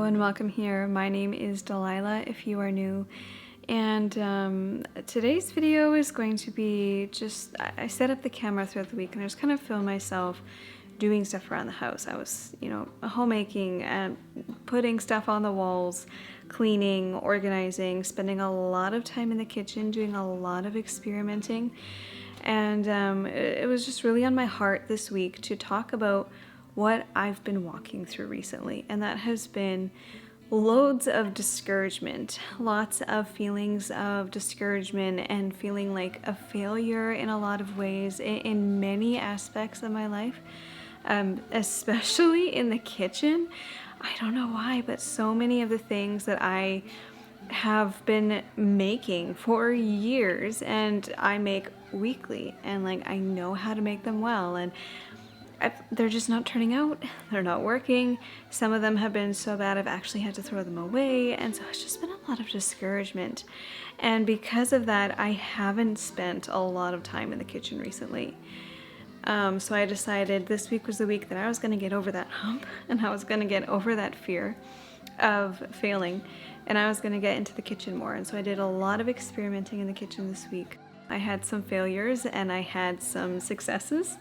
and welcome here. My name is Delilah if you are new, and today's video is going to be just, I set up the camera throughout the week and I just kind of filmed myself doing stuff around the house. I was, homemaking and putting stuff on the walls, cleaning, organizing, spending a lot of time in the kitchen, doing a lot of experimenting, and it was just really on my heart this week to talk about what I've been walking through recently, and that has been loads of discouragement, lots of feelings of discouragement and feeling like a failure in a lot of ways in many aspects of my life, especially in the kitchen. I don't know why, but so many of the things that I have been making for years and I make weekly, and I know how to make them well, and they're just not turning out. They're not working. Some of them have been so bad I've actually had to throw them away, and so it's just been a lot of discouragement. And because of that, I haven't spent a lot of time in the kitchen recently. So I decided this week was the week that I was going to get over that hump, and I was going to get over that fear of failing, and I was going to get into the kitchen more. And so I did a lot of experimenting in the kitchen this week. I had some failures and I had some successes.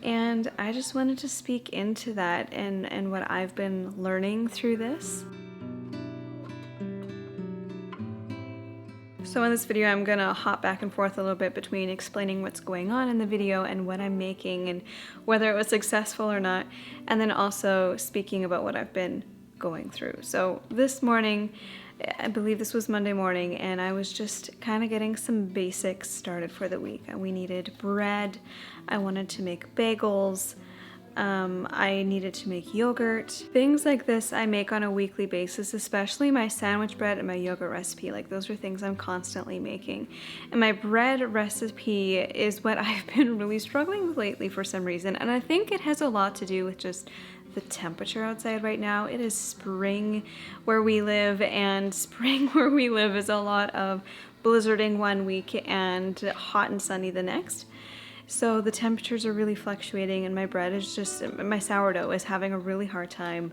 And I just wanted to speak into that and what I've been learning through this. So in this video, I'm gonna hop back and forth a little bit between explaining what's going on in the video and what I'm making and whether it was successful or not, and then also speaking about what I've been going through. So this morning, I believe this was Monday morning, and I was just kind of getting some basics started for the week. We needed bread, I wanted to make bagels, I needed to make yogurt. Things like this I make on a weekly basis, especially my sandwich bread and my yogurt recipe. Those are things I'm constantly making. And my bread recipe is what I've been really struggling with lately for some reason, and I think it has a lot to do with just the temperature outside right now. It is spring where we live, and spring where we live is a lot of blizzarding one week and hot and sunny the next. So the temperatures are really fluctuating, and my bread is just, my sourdough is having a really hard time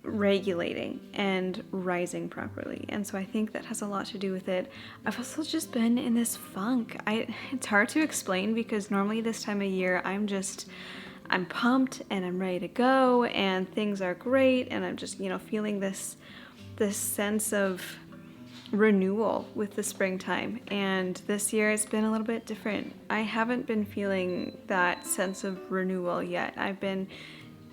regulating and rising properly. And so I think that has a lot to do with it. I've also just been in this funk. It's hard to explain because normally this time of year I'm pumped and I'm ready to go and things are great, and I'm just, feeling this sense of renewal with the springtime. And this year it's been a little bit different. I haven't been feeling that sense of renewal yet. I've been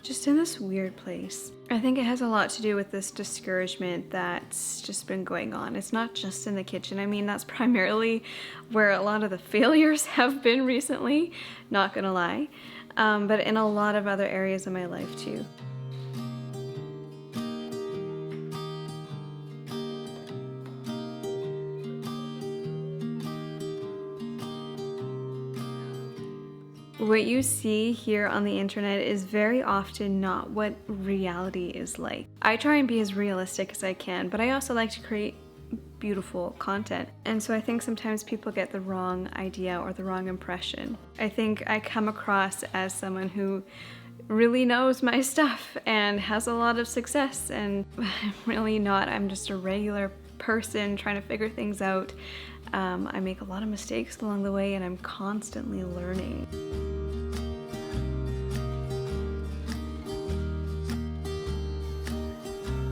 just in this weird place. I think it has a lot to do with this discouragement that's just been going on. It's not just in the kitchen. I mean, that's primarily where a lot of the failures have been recently, not gonna lie. But in a lot of other areas of my life too. What you see here on the internet is very often not what reality is like. I try and be as realistic as I can, but I also like to create beautiful content. And so I think sometimes people get the wrong idea or the wrong impression. I think I come across as someone who really knows my stuff and has a lot of success, and I'm really not. I'm just a regular person trying to figure things out. I make a lot of mistakes along the way, and I'm constantly learning.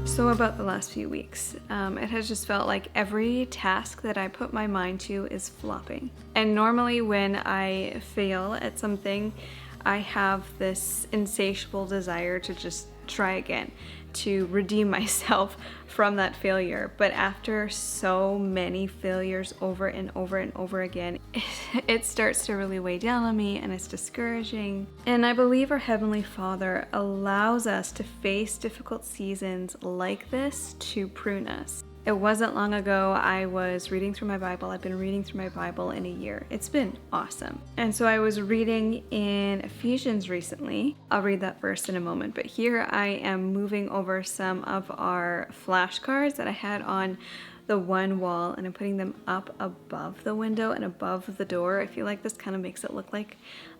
So about the last few weeks, it has just felt like every task that I put my mind to is flopping. And normally when I fail at something, I have this insatiable desire to just try again, to redeem myself from that failure. But after so many failures over and over and over again, it starts to really weigh down on me, and it's discouraging. And I believe our Heavenly Father allows us to face difficult seasons like this to prune us. It wasn't long ago I was reading through my Bible. I've been reading through my Bible in a year. It's been awesome. And so I was reading in Ephesians recently. I'll read that verse in a moment, but here I am moving over some of our flashcards that I had on the one wall, and I'm putting them up above the window and above the door. I feel like this kind of makes it look like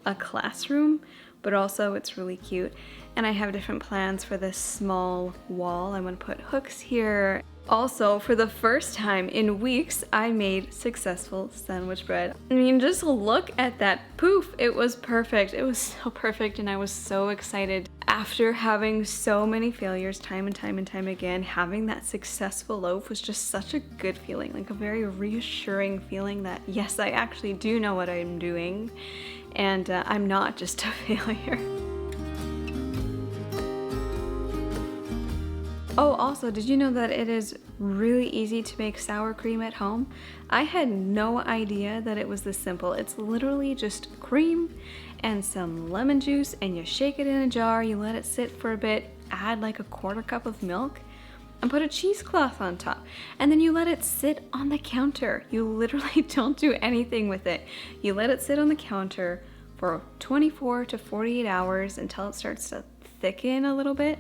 a classroom but also it's really cute. And I have different plans for this small wall. I'm gonna put hooks here. Also, for the first time in weeks, I made successful sandwich bread. I mean, just look at that. Poof, it was perfect. It was so perfect, and I was so excited. After having so many failures time and time and time again, having that successful loaf was just such a good feeling, like a very reassuring feeling that yes, I actually do know what I'm doing, and I'm not just a failure. Oh, also, did you know that it is really easy to make sour cream at home? I had no idea that it was this simple. It's literally just cream and some lemon juice, and you shake it in a jar, you let it sit for a bit, add like a 1/4 cup of milk, and put a cheesecloth on top. And then you let it sit on the counter. You literally don't do anything with it. You let it sit on the counter for 24 to 48 hours until it starts to thicken a little bit.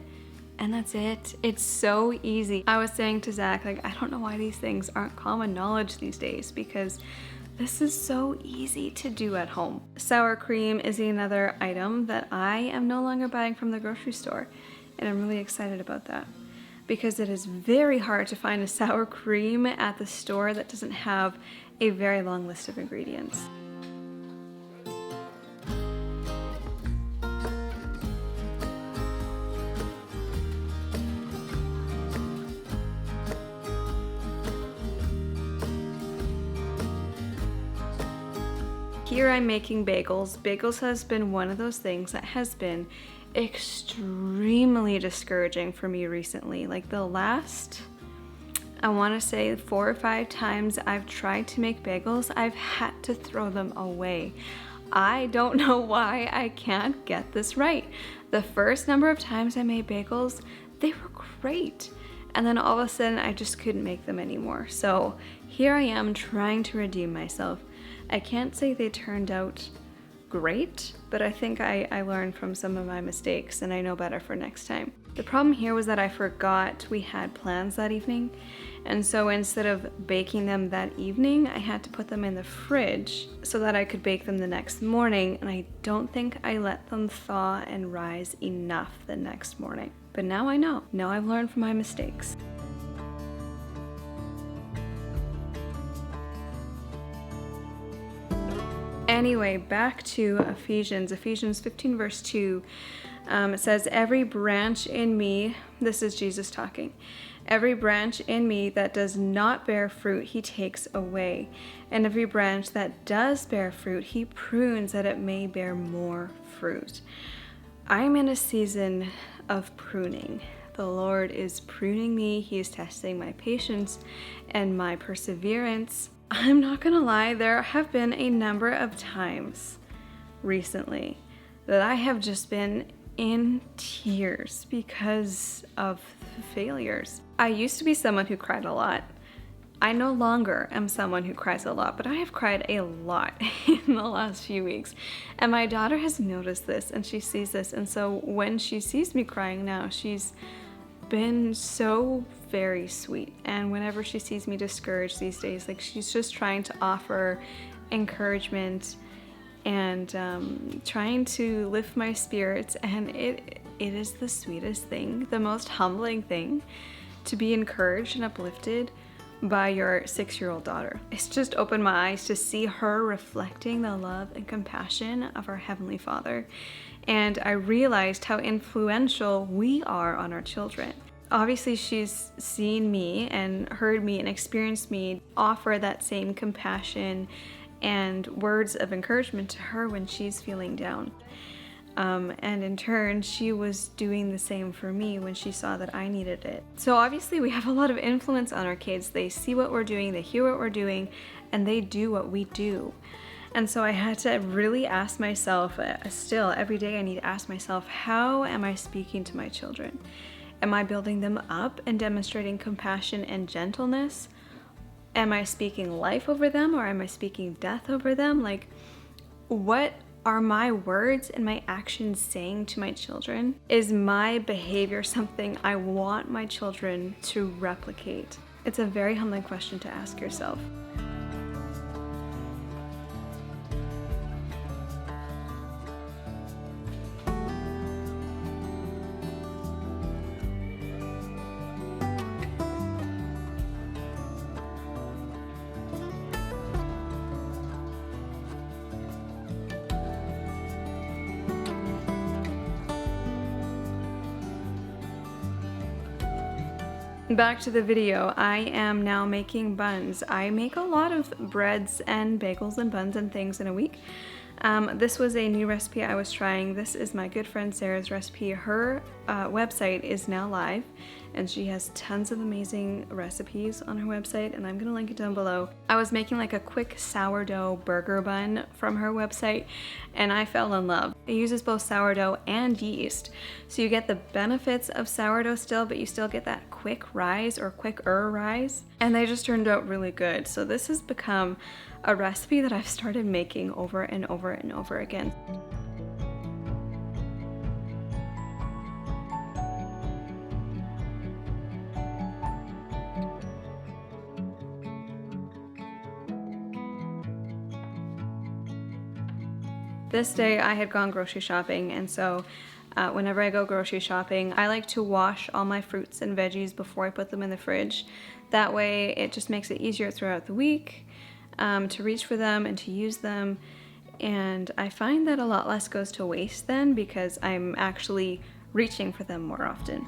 And that's it. It's so easy. I was saying to Zach, like, I don't know why these things aren't common knowledge these days, because this is so easy to do at home. Sour cream is another item that I am no longer buying from the grocery store, and I'm really excited about that because it is very hard to find a sour cream at the store that doesn't have a very long list of ingredients. Here I'm making bagels. Bagels has been one of those things that has been extremely discouraging for me recently. Like the last, I want to say 4 or 5 times I've tried to make bagels, I've had to throw them away. I don't know why I can't get this right. The first number of times I made bagels, they were great. And then all of a sudden I just couldn't make them anymore. So here I am trying to redeem myself. I can't say they turned out great, but I think I learned from some of my mistakes and I know better for next time. The problem here was that I forgot we had plans that evening, and so instead of baking them that evening, I had to put them in the fridge so that I could bake them the next morning, and I don't think I let them thaw and rise enough the next morning. But now I know. Now I've learned from my mistakes. Anyway, back to Ephesians 15 verse 2. It says, every branch in me, this is Jesus talking, every branch in me that does not bear fruit, he takes away. And every branch that does bear fruit, he prunes that it may bear more fruit. I'm in a season of pruning. The Lord is pruning me. He is testing my patience and my perseverance. I'm not gonna lie, there have been a number of times recently that I have just been in tears because of failures. I used to be someone who cried a lot. I no longer am someone who cries a lot, but I have cried a lot in the last few weeks. And my daughter has noticed this and she sees this. And so when she sees me crying now, she's been so very sweet. And whenever she sees me discouraged these days, like she's just trying to offer encouragement and trying to lift my spirits. And it is the sweetest thing, the most humbling thing to be encouraged and uplifted by your 6-year-old daughter. It's just opened my eyes to see her reflecting the love and compassion of our Heavenly Father. And I realized how influential we are on our children. Obviously, she's seen me and heard me and experienced me offer that same compassion and words of encouragement to her when she's feeling down. And in turn, she was doing the same for me when she saw that I needed it. So obviously we have a lot of influence on our kids. They see what we're doing, they hear what we're doing, and they do what we do. And so I had to really ask myself, still every day I need to ask myself, how am I speaking to my children? Am I building them up and demonstrating compassion and gentleness? Am I speaking life over them, or am I speaking death over them? Like, what are my words and my actions saying to my children? Is my behavior something I want my children to replicate? It's a very humbling question to ask yourself. Back to the video, I am now making buns. I make a lot of breads and bagels and buns and things in a week. This was a new recipe I was trying. This is my good friend Sarah's recipe. Her website is now live, and she has tons of amazing recipes on her website, and I'm gonna link it down below. I was making like a quick sourdough burger bun from her website, and I fell in love. It uses both sourdough and yeast, so you get the benefits of sourdough still, but you still get that quick rise or quicker rise, and they just turned out really good. So this has become a recipe that I've started making over and over and over again. This day I had gone grocery shopping, and so whenever I go grocery shopping, I like to wash all my fruits and veggies before I put them in the fridge. That way it just makes it easier throughout the week to reach for them and to use them. And I find that a lot less goes to waste then, because I'm actually reaching for them more often.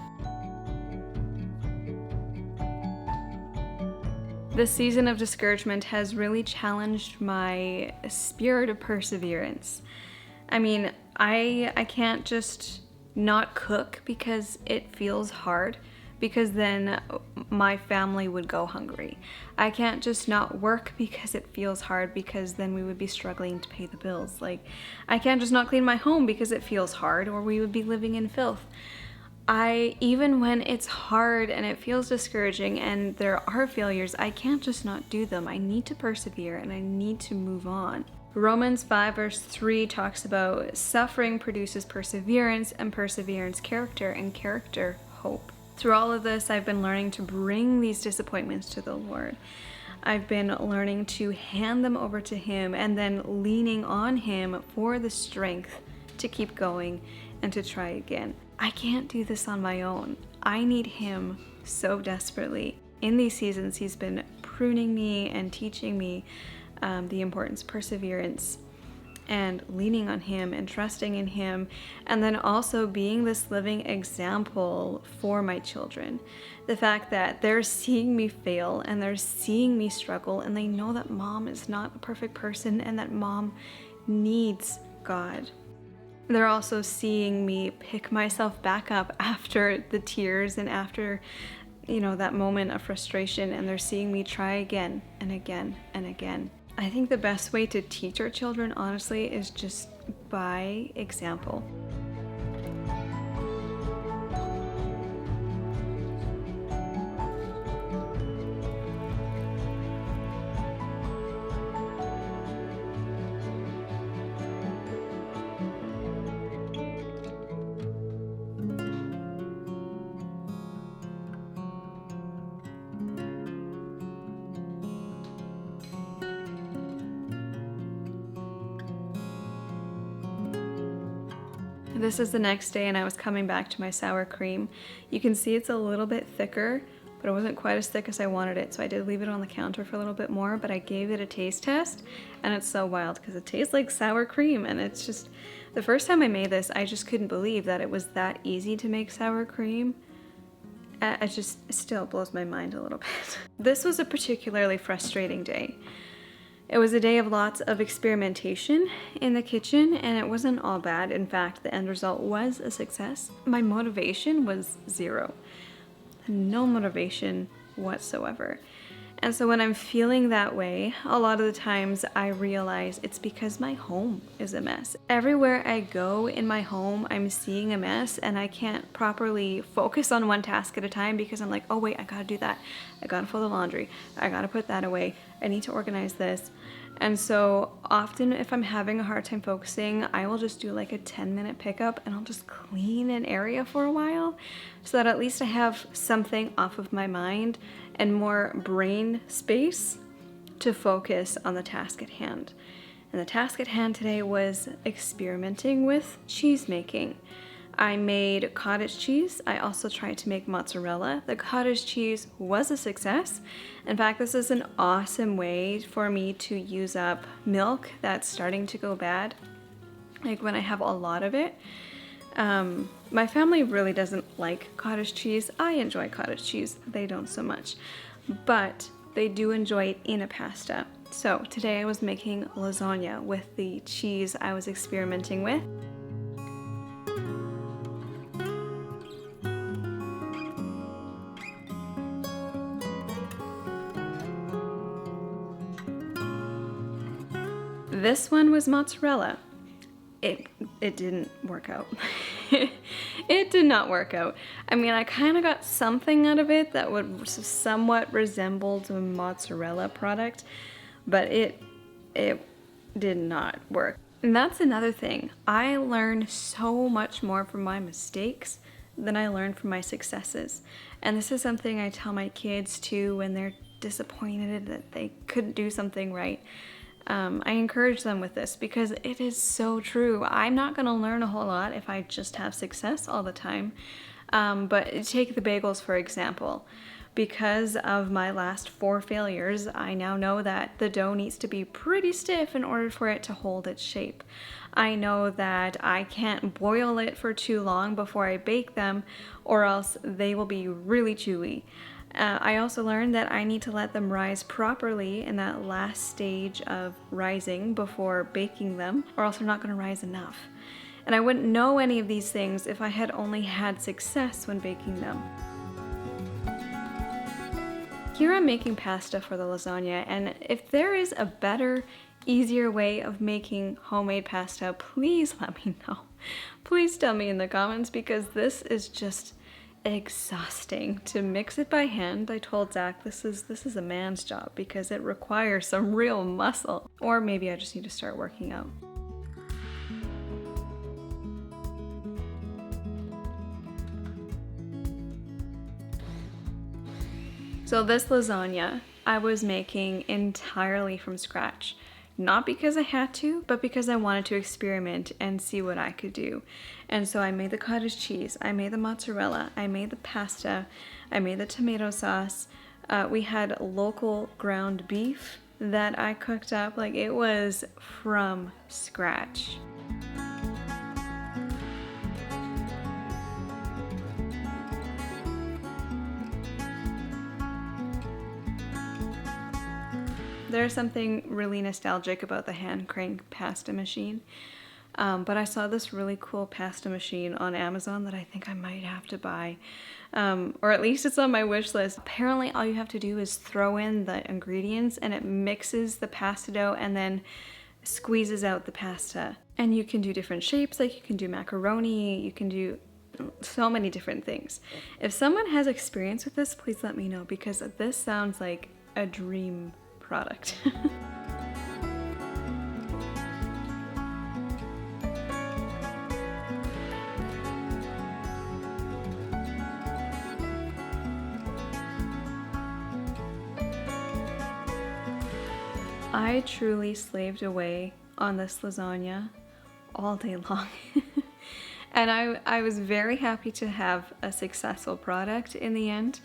This season of discouragement has really challenged my spirit of perseverance. I mean, I can't just not cook because it feels hard, because then my family would go hungry. I can't just not work because it feels hard, because then we would be struggling to pay the bills. Like, I can't just not clean my home because it feels hard, or we would be living in filth. Even when it's hard and it feels discouraging and there are failures, I can't just not do them. I need to persevere and I need to move on. Romans 5 verse 3 talks about suffering produces perseverance, and perseverance character, and character hope. Through all of this, I've been learning to bring these disappointments to the Lord. I've been learning to hand them over to Him and then leaning on Him for the strength to keep going and to try again. I can't do this on my own. I need Him so desperately. In these seasons, He's been pruning me and teaching me the importance of perseverance and leaning on Him and trusting in Him, and then also being this living example for my children. The fact that they're seeing me fail and they're seeing me struggle, and they know that mom is not a perfect person and that mom needs God. They're also seeing me pick myself back up after the tears and after, that moment of frustration, and they're seeing me try again and again and again. I think the best way to teach our children, honestly, is just by example. This is the next day, and I was coming back to my sour cream. You can see it's a little bit thicker, but it wasn't quite as thick as I wanted it, so I did leave it on the counter for a little bit more, but I gave it a taste test, and it's so wild because it tastes like sour cream, and it's just, the first time I made this, I just couldn't believe that it was that easy to make sour cream. It still blows my mind a little bit. This was a particularly frustrating day. It was a day of lots of experimentation in the kitchen, and it wasn't all bad. In fact, the end result was a success. My motivation was zero. No motivation whatsoever. And so when I'm feeling that way, a lot of the times I realize it's because my home is a mess. Everywhere I go in my home, I'm seeing a mess, and I can't properly focus on one task at a time because I'm like, oh wait, I gotta do that. I gotta fold the laundry. I gotta put that away. I need to organize this. And so often if I'm having a hard time focusing, I will just do like a 10-minute pickup, and I'll just clean an area for a while so that at least I have something off of my mind and more brain space to focus on the task at hand. And the task at hand today was experimenting with cheese making. I made cottage cheese. I also tried to make mozzarella. The cottage cheese was a success. In fact, this is an awesome way for me to use up milk that's starting to go bad, like when I have a lot of it. My family really doesn't like cottage cheese. I enjoy cottage cheese. They don't so much. But they do enjoy it in a pasta. So today I was making lasagna with the cheese I was experimenting with. This one was mozzarella. It didn't work out. It did not work out. I mean, I kind of got something out of it that would somewhat resemble a mozzarella product, but it did not work. And that's another thing. I learn so much more from my mistakes than I learn from my successes. And this is something I tell my kids too when they're disappointed that they couldn't do something right. I encourage them with this because it is so true. I'm not going to learn a whole lot if I just have success all the time. But take the bagels, for example. Because of my last 4 failures, I now know that the dough needs to be pretty stiff in order for it to hold its shape. I know that I can't boil it for too long before I bake them, or else they will be really chewy. I also learned that I need to let them rise properly in that last stage of rising before baking them, or else they're not going to rise enough. And I wouldn't know any of these things if I had only had success when baking them. Here I'm making pasta for the lasagna, and if there is a better, easier way of making homemade pasta, please let me know. Please tell me in the comments, because this is just exhausting to mix it by hand. I told Zach this is a man's job because it requires some real muscle. Or maybe I just need to start working out. So this lasagna I was making entirely from scratch. Not because I had to, but because I wanted to experiment and see what I could do. And so I made the cottage cheese, I made the mozzarella, I made the pasta, I made the tomato sauce. We had local ground beef that I cooked up. Like, it was from scratch. There's something really nostalgic about the hand crank pasta machine. But I saw this really cool pasta machine on Amazon that I think I might have to buy. Or at least it's on my wish list. Apparently all you have to do is throw in the ingredients and it mixes the pasta dough and then squeezes out the pasta. And you can do different shapes, like you can do macaroni, you can do so many different things. If someone has experience with this, please let me know, because this sounds like a dream product. I truly slaved away on this lasagna all day long. And I was very happy to have a successful product in the end.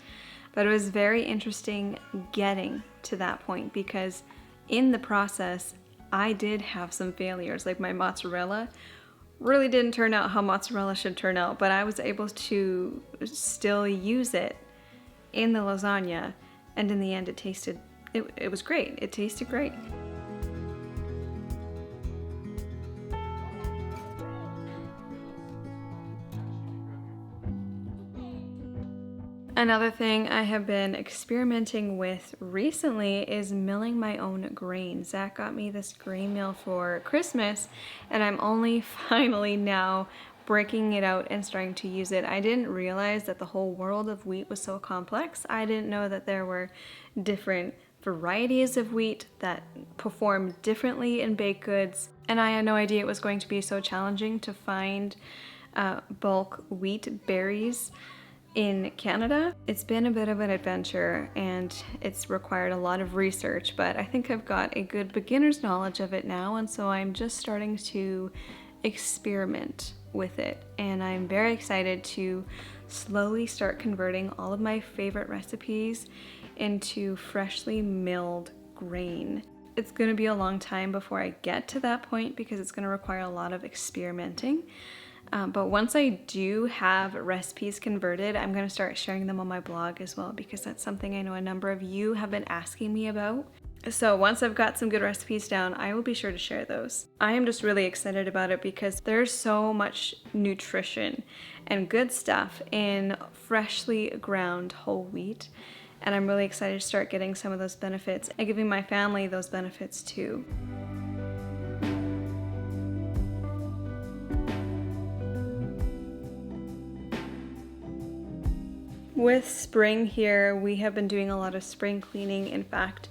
But it was very interesting getting to that point, because in the process, I did have some failures. Like my mozzarella really didn't turn out how mozzarella should turn out, but I was able to still use it in the lasagna, and in the end it was great. It tasted great. Another thing I have been experimenting with recently is milling my own grain. Zach got me this grain mill for Christmas, and I'm only finally now breaking it out and starting to use it. I didn't realize that the whole world of wheat was so complex. I didn't know that there were different varieties of wheat that perform differently in baked goods, and I had no idea it was going to be so challenging to find bulk wheat berries in Canada. It's been a bit of an adventure and it's required a lot of research, but I think I've got a good beginner's knowledge of it now, and so I'm just starting to experiment with it, and I'm very excited to slowly start converting all of my favorite recipes into freshly milled grain. It's going to be a long time before I get to that point because it's going to require a lot of experimenting. But once I do have recipes converted, I'm going to start sharing them on my blog as well, because that's something I know a number of you have been asking me about. So once I've got some good recipes down, I will be sure to share those. I am just really excited about it because there's so much nutrition and good stuff in freshly ground whole wheat. And I'm really excited to start getting some of those benefits and giving my family those benefits too. With spring here, we have been doing a lot of spring cleaning. In fact,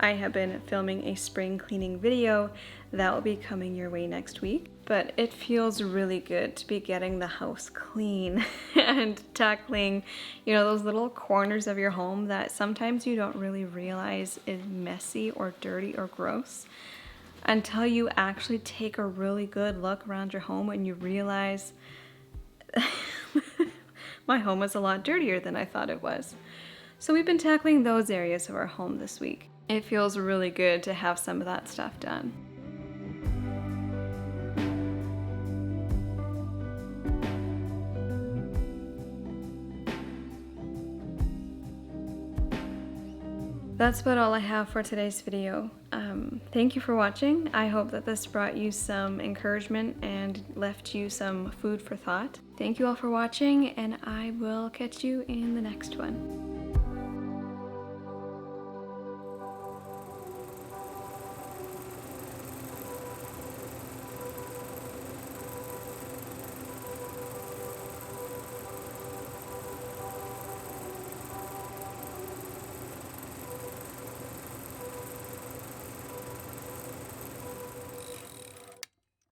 I have been filming a spring cleaning video that will be coming your way next week. But it feels really good to be getting the house clean and tackling, those little corners of your home that sometimes you don't really realize is messy or dirty or gross until you actually take a really good look around your home and you realize my home is a lot dirtier than I thought it was. So we've been tackling those areas of our home this week. It feels really good to have some of that stuff done. That's about all I have for today's video. Thank you for watching. I hope that this brought you some encouragement and left you some food for thought. Thank you all for watching, and I will catch you in the next one.